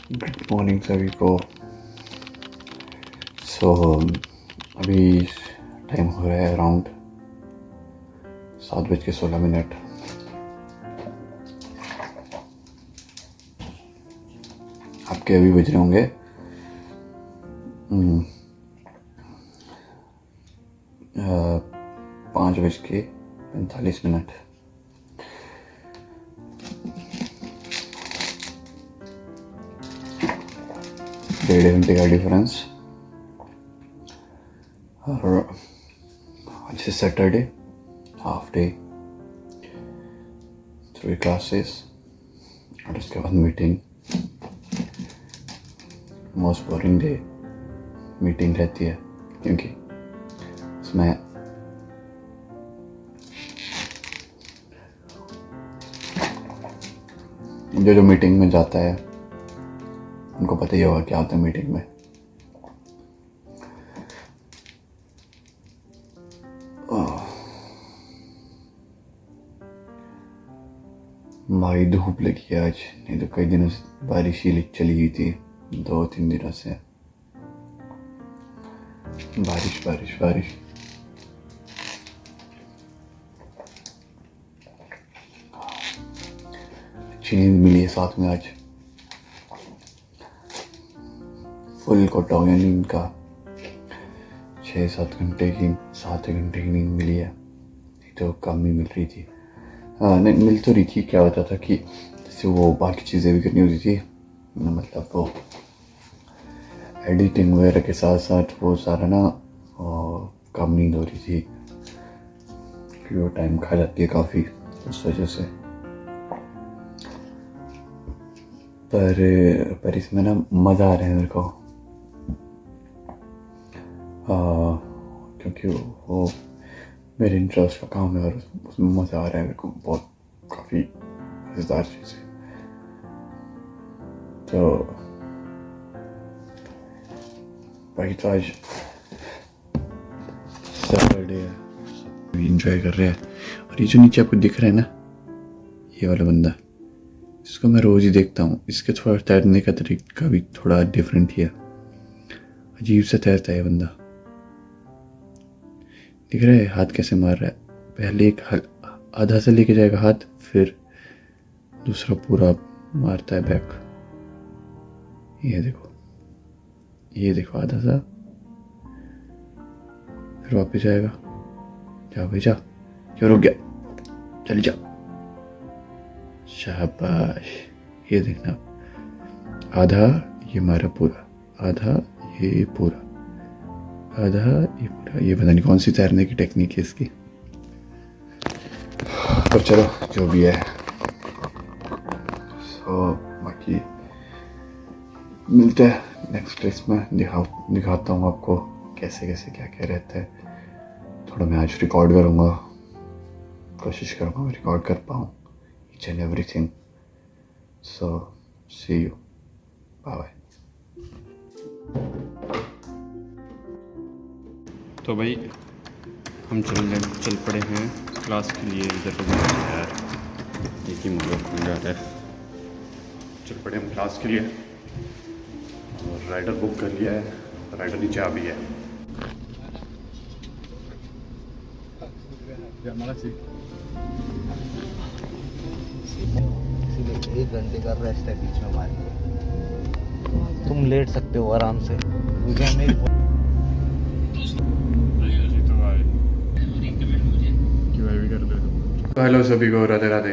Good morning सभी को। सो अभी टाइम हो रहा है अराउंड 7:16। आपके अभी बज रहे होंगे 5:45। 1.5 घंटे का डिफरेंस। और आज से सैटरडे, हाफ डे, 3 क्लासेस और उसके बाद meeting. Most boring day meeting रहती है क्योंकि उसमें जो मीटिंग में जाता है उनको पता ही होगा क्या होता है मीटिंग में। भाई धूप लगी है आज, नहीं तो कई दिनों से बारिश ही चली गई थी। 2-3 दिनों से बारिश बारिश बारिश। अच्छी नींद मिली है साथ में आज। फुल कोटा हो गया नींद का। 6-7 घंटे की 7 घंटे की नींद मिली है, नहीं तो कम ही मिल रही थी। नहीं मिल तो रही थी, क्या होता था कि जैसे वो बाकी चीज़ें भी करनी होती थी, मतलब वो एडिटिंग वगैरह के साथ साथ वो सारा ना कम नींद हो रही थी कि वो टाइम खा जाती है काफ़ी उस वजह से। पर इसमें ना मज़ा आ रहा है मेरे को, क्योंकि वो मेरे इंटरेस्ट का काम है और उसमें मज़ा आ रहा है मेरे को बहुत, काफ़ी मज़ेदार चीज़ है। तो बाकी तो आज सैटरडे है, सब इंजॉय कर रहे हैं। और ये जो नीचे आपको दिख रहा है ना, ये वाला बंदा, इसको मैं रोज़ ही देखता हूँ। इसके थोड़ा तैरने का तरीका भी थोड़ा डिफरेंट ही है, अजीब सा तैरता है बंदा। दिख रहा है हाथ कैसे मार रहा है? पहले एक आधा से लेके जाएगा हाथ, फिर दूसरा पूरा मारता है बैक। ये देखो, ये देखो, आधा सा, फिर वापस जाएगा। जा भाई जा, क्यों रुक गया? चली जा, शाबाश। ये देखना, आधा ये मारा पूरा, आधा ये पूरा, आधा ये पूरा। ये पता नहीं कौन सी तैरने की टेक्निक है इसकी, पर चलो जो भी है। सो बाकी मिलते हैं नेक्स्ट क्लास में। दिखाता हूँ आपको कैसे कैसे क्या क्या रहता है। थोड़ा मैं आज रिकॉर्ड करूँगा, कोशिश करूँगा मैं रिकॉर्ड कर पाऊँ each and everything. So see you, bye bye. तो भाई हम चल पड़े हैं क्लास के लिए। इधर तो यार एक ही मगर जा रहा है। चल पड़े हम क्लास के लिए और राइडर बुक कर लिया है। राइडर नीचे आ भी है। इसीलिए 1 घंटे का रेस्ट है बीच में हमारे लिए। तुम लेट सकते हो आराम से, क्योंकि मेरी हेलो सभी को, राधे राधे।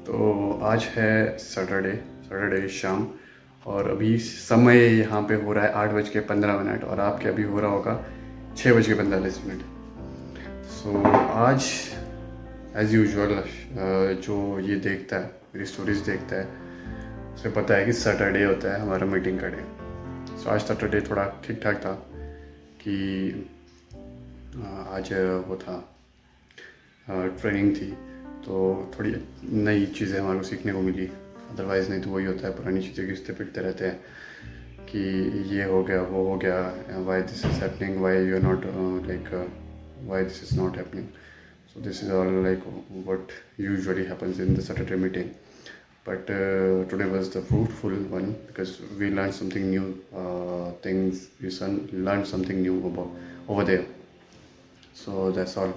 तो आज है सैटरडे शाम, और अभी समय यहाँ पे हो रहा है 8:15 और आपके अभी हो रहा होगा 6:45। सो आज एज़ यूजुअल जो ये देखता है, मेरी स्टोरीज देखता है, उसे पता है कि सैटरडे होता है हमारा मीटिंग का डे। सो आज सैटरडे थोड़ा ठीक ठाक था कि आज वो था, ट्रेनिंग थी, तो थोड़ी नई चीज़ें हमारे को सीखने को मिली। अदरवाइज़ नहीं तो वही होता है, पुरानी चीज़ें घिसते पिटते रहते हैं कि ये हो गया वो हो गया, why this is happening, why you are not like, why this is not happening. So this is all like what usually happens in the Saturday meeting. but today was the fruitful one because we learned something new, learned something new about over there. So that's all.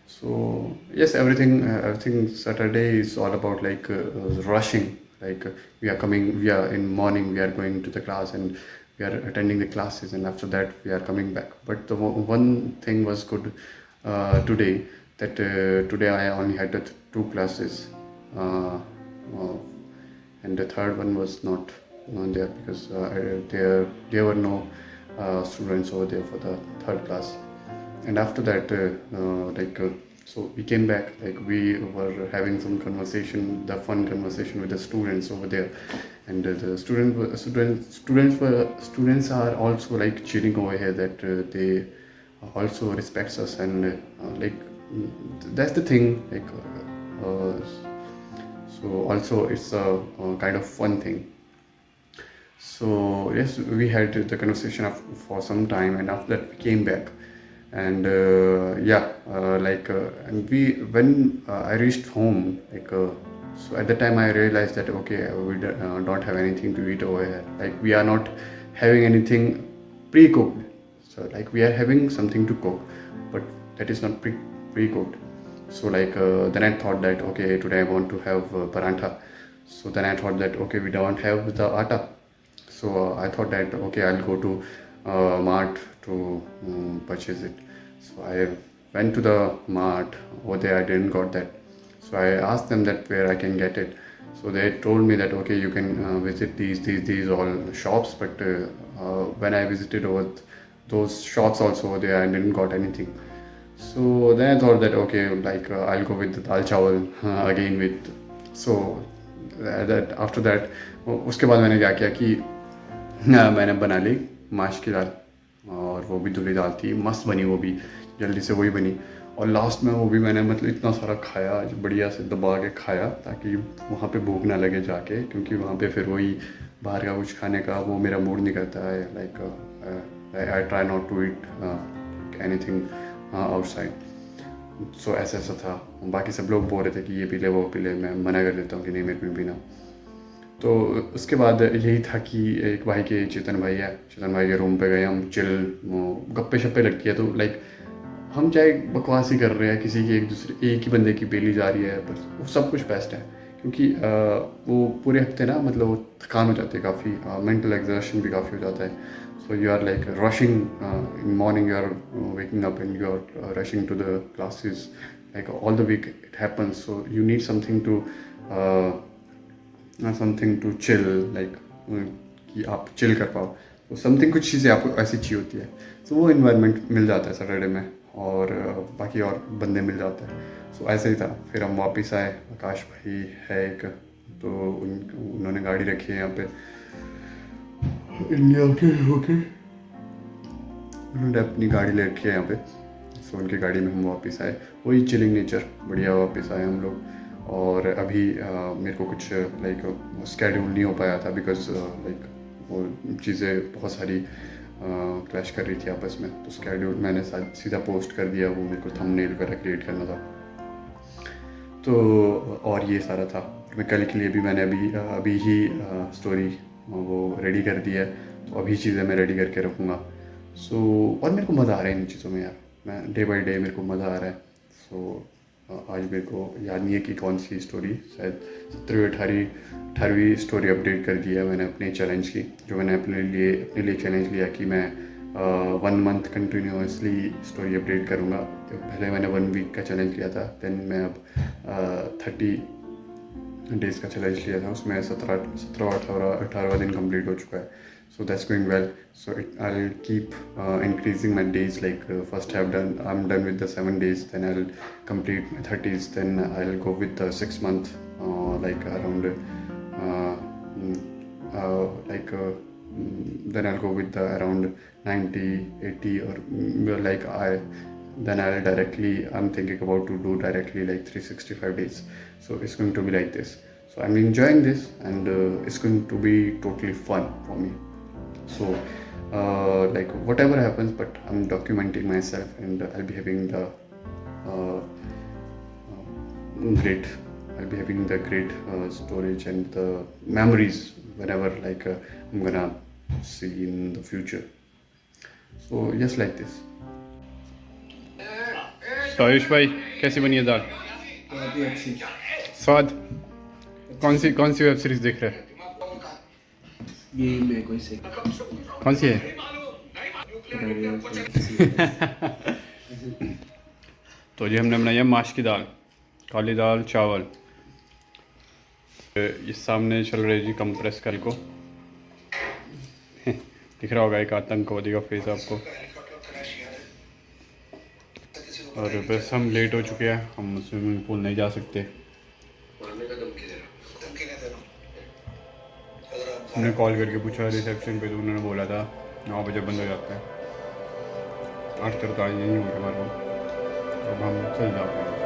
So yes, everything Saturday is all about rushing. We are in morning, we are going to the class and we are attending the classes, and after that we are coming back. But the one thing was good today, that today I only had the two classes, uh, and the third one was not there because there were no students over there for the third class. And after that, so we came back, like we were having some conversation, the fun conversation with the students over there, and the students are also like cheering over here that they also respects us, and that's the thing, so also it's a kind of fun thing. So yes, we had the conversation for some time, and after that we came back, and and we when I reached home, so at the time I realized that okay, we don't have anything to eat over here. Like we are not having anything pre-cooked. So like we are having something to cook, but that is not pre-cooked. So then I thought that okay, today I want to have parantha. So then I thought that okay, we don't have the atta. So I thought that okay, I'll go to mart to purchase it. So I went to the mart. Over there I didn't got that. So I asked them that where I can get it. So they told me that okay, you can visit these all shops. But when I visited over those shops also over there, I didn't got anything. So then I thought that okay, I'll go with the dal chawal again with. So that after that, उसके बाद मैंने क्या किया कि मैंने बना ली माश की दाल, और वो भी धुली दाल थी, मस्त बनी, वो भी जल्दी से वही बनी। और लास्ट में वो भी मैंने मतलब इतना सारा खाया, बढ़िया से दबा के खाया, ताकि वहाँ पे भूख ना लगे जाके, क्योंकि वहाँ पे फिर वही बाहर का कुछ खाने का वो मेरा मूड नहीं करता है। I try not to eat anything outside. So ऐसा था। बाकी सब लोग बोल रहे थे कि ये पी ले वो पी ले, मैं मना कर देता हूँ कि नहीं मेरे को भी पीना। तो उसके बाद यही था कि एक भाई के चेतन भाई के रूम पे गए हम, चिल गप्पे शप्पे लगती है। तो हम चाहे बकवास ही कर रहे हैं, किसी की एक ही बंदे की बेली जा रही है, बस वो सब कुछ बेस्ट है। क्योंकि वो पूरे हफ्ते ना मतलब वो थकान हो जाती है काफ़ी, मेंटल एग्जर्शन भी काफ़ी हो जाता है। So you are rushing in morning, you are waking up and you are rushing to the classes, all the week it happens. So you need something to chill, कि आप चिल कर पाओ। तो समथिंग कुछ चीज़ें आपको ऐसी चाहिए होती है। तो वो इन्वायरमेंट मिल जाता है सैटरडे में, और बाकी और बंदे मिल जाते हैं। सो ऐसे ही था। फिर हम वापस आए। आकाश भाई है एक, तो उन्होंने गाड़ी रखी है यहाँ पे इंडिया के होके, उन्होंने अपनी गाड़ी ले रखी है यहाँ पे। सो उनकी गाड़ी में हम वापस आए, वही चिलिंग नेचर, बढ़िया वापस आए हम लोग। और अभी मेरे को कुछ स्केड्यूल नहीं हो पाया था, बिकॉज वो चीज़ें बहुत सारी क्लैश कर रही थी आपस में। तो स्केड्यूल मैंने सीधा पोस्ट कर दिया, वो मेरे को थंबनेल वगैरह क्रिएट करना था। तो और ये सारा था। मैं कल के लिए भी मैंने अभी ही स्टोरी वो रेडी कर दी है, तो अभी चीज़ें मैं रेडी करके रखूँगा। सो और मेरे को मज़ा आ रहा है इन चीज़ों में यार, मैं डे बाई डे मेरे को मज़ा आ रहा है। सो आज मेरे को याद नहीं है कि कौन सी स्टोरी, शायद 17वीं 18वीं स्टोरी अपडेट कर दी है मैंने अपने चैलेंज की, जो मैंने अपने लिए चैलेंज लिया कि मैं 1 मंथ कंटिन्यूसली स्टोरी अपडेट करूँगा। तो पहले मैंने 1 वीक का चैलेंज लिया था, देन मैं अब 30 डेज़ का चैलेंज लिया था, उसमें 17-18वां दिन कंप्लीट हो चुका है। So that's going well. So I'll keep increasing my days. First I'm done with the 7 days. Then I'll complete my 30s. Then I'll go with the 6 month. Around. Then I'll go with the around 90, 80, or then I'm thinking about to do directly 365 days. So it's going to be like this. So I'm enjoying this, and it's going to be totally fun for me. So whatever happens, but I'm documenting myself, and I'll be having the great I'll be having the great storage and the memories whenever like I'm gonna see in the future. So just like this. तो आयुष भाई कैसी बनी है दाल? बहुत ही अच्छी। स्वाद? कौन सी web series देख रहे हैं? ये मेरे को से कौन सी है? तो जी हमने बनाई है माश की दाल, काली दाल, चावल। ये सामने चल रही जी कंप्रेस कर को दिख रहा होगा एक आतंकवादी का फेस आपको। और बस हम लेट हो चुके हैं, हम स्विमिंग पूल नहीं जा सकते। हमने कॉल करके पूछा रिसेप्शन पे, तो उन्होंने बोला था 9 बजे बंद हो जाता है। 8:43 नहीं हो गया हमारे को, अब हम चल जाते हैं।